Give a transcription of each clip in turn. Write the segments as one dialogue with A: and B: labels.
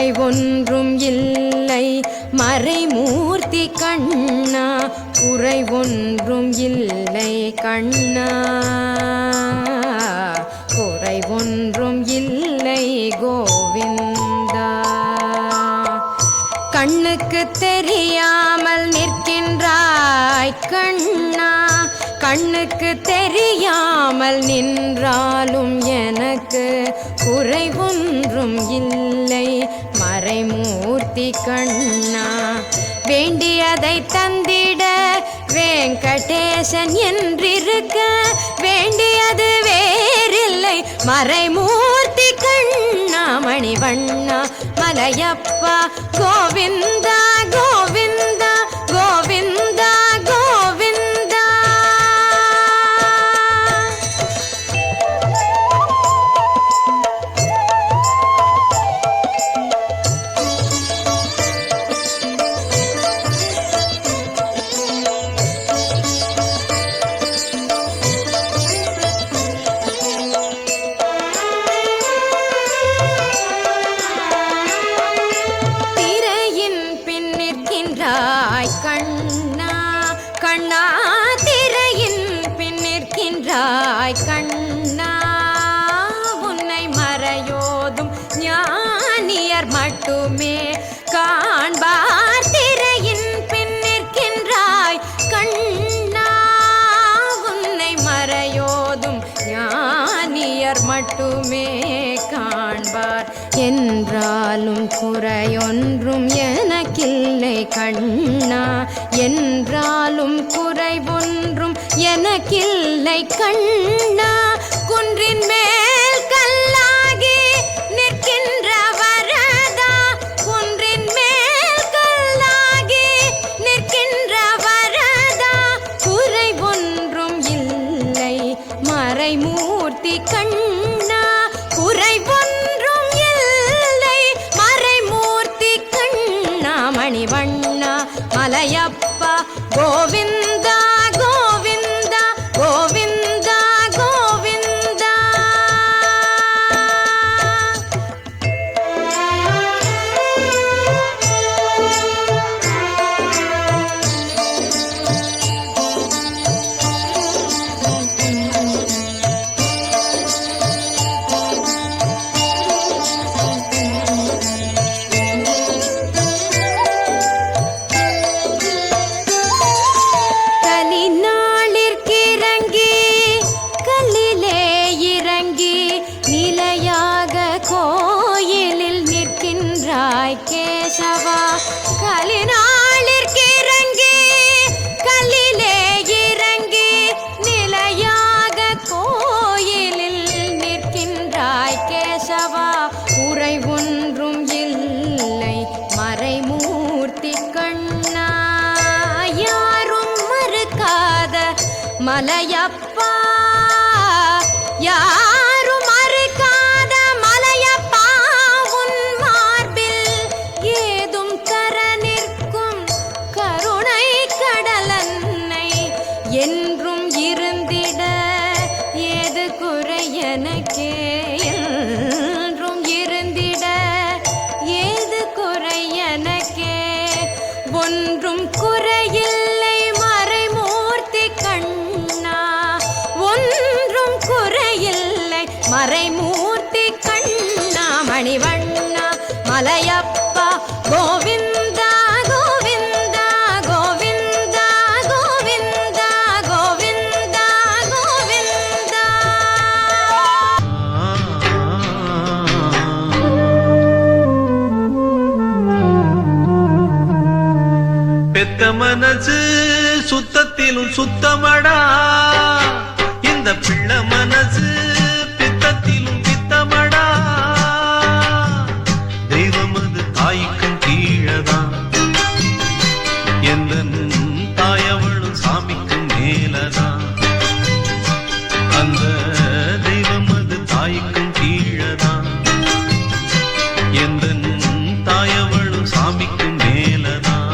A: குறைவொன்றும் இல்லை மறைமூர்த்தி கண்ணா, குறைவொன்றும் இல்லை கண்ணா, குறைவொன்றும் இல்லை கோவிந்தா. கண்ணுக்கு தெரியாமல் நிற்கின்றாய் கண்ணா, கண்ணுக்கு தெரியாமல் நின்றாலும் எனக்கு குறைவொன்றும் இல்லை மறைமூர்த்தி கண்ணா. வேண்டியதை தந்திட வெங்கடேசன் என்றிருக்க, வேண்டியது வேறில்லை மறைமூர்த்தி கண்ணா. மணிவண்ணா மலையப்பா கோவிந்தா கோவிந்தா கோவிந்தா கோவிந்தா. கண்ணா கண்ணா திரையின் பின் நிற்கின்றாய் கண்ணா, உன்னை மறையோதும் ஞானியர் மட்டுமே காண்பார். திரையின் பின் நிற்கின்றாய் கண்ணா, உன்னை மறையோதும் ஞானியர் மட்டுமே காண்பார். என்றாலும் குறையொன்றும் எனக்கில்லை கண்ணா, என்றாலும் குறைவொன்றும் எனக்கில்லை கண்ணா. குன்றின் மேல் கல்லாகி நிற்கின்ற வரதா, குன்றின் மேல் கல்லாகி நிற்கின்ற வரதா, குறைவொன்றும் இல்லை மறைமூர்த்தி கண்ணா, குறைவொன்றும் இல்லை மறைமூர்த்தி கண்ணா. மணிவண்ணா மலையப்பா கோவிந்தா கோவிந்தா கோவிந்தா கோவிந்தா. கேசவா கலினாளிற்கிறங்கி கல்லிலே இறங்கி நிலையாக கோயிலில் நிற்கின்றாய் கேசவா. குறைவொன்றும் இல்லை மறைமூர்த்தி கண்ணா, யாரும் மறுக்காத மலையப்பா, யாரும் மறுக்காத மலையப்பா. உன் மார்பில் ஏதும் தர நிற்கும் கருணை கடலன்னை என்றும் இருந்திட ஏது குறை எனக்கே, என்றும் இருந்திட ஏது குறை எனக்கே. ஒன்றும் குறையில்லை மறைமூர்த்தி கண்ணா, ஒன்றும் குறையில்லை மறைமூர்த்தி கண்ணா. மணிவண்ணா மலையப்பா கோவிந்தா கோவிந்தா கோவிந்தா கோவிந்தா கோவிந்தா கோவிந்தா.
B: பெத்த மனசு சுத்தத்திலும் சுத்தமடா, இந்த பிள்ளை மனசு பித்தத்திலும் பித்தமடா. தெய்வம் அது தாய்க்கும் கீழதான், எந்த தாயவளும் சாமிக்கும் மேலதான். அந்த தெய்வம் அது தாய்க்கும் கீழதான், எந்த தாயவளும் சாமிக்கும் மேலதான்.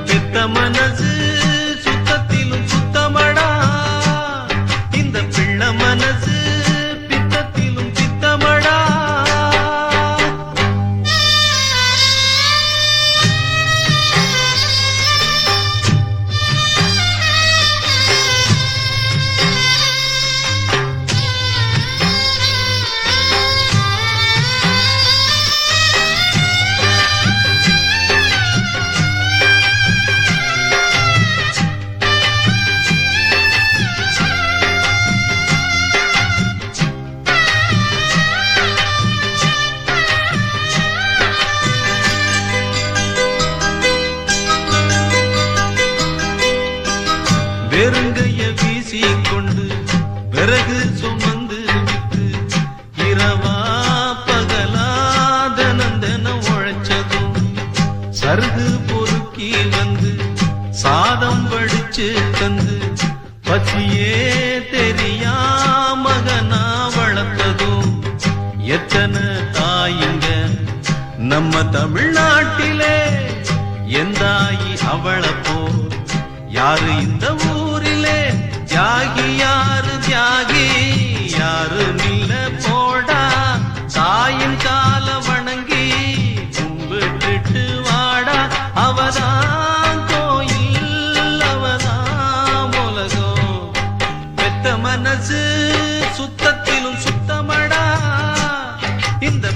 B: பெத்த மனசு சுத்தத்திலும் சுத்தமடா, இந்த பசியே தெரியா மகனா வளர்த்ததும் எத்தனை தாயுங்க நம்ம தமிழ்நாட்டிலே. எந்தாயி அவளை போல் யாரு இந்த ஊரிலே? தியாகி யாரு தியாகி யாரு மில்ல போடா. தாயின் கால வணங்கி கும்பிட்டுட்டு வாடா. அவதான் கோயில் அவதான் உலகம். பெத்த மனசு சுத்தத்திலும் சுத்தமடா. இந்த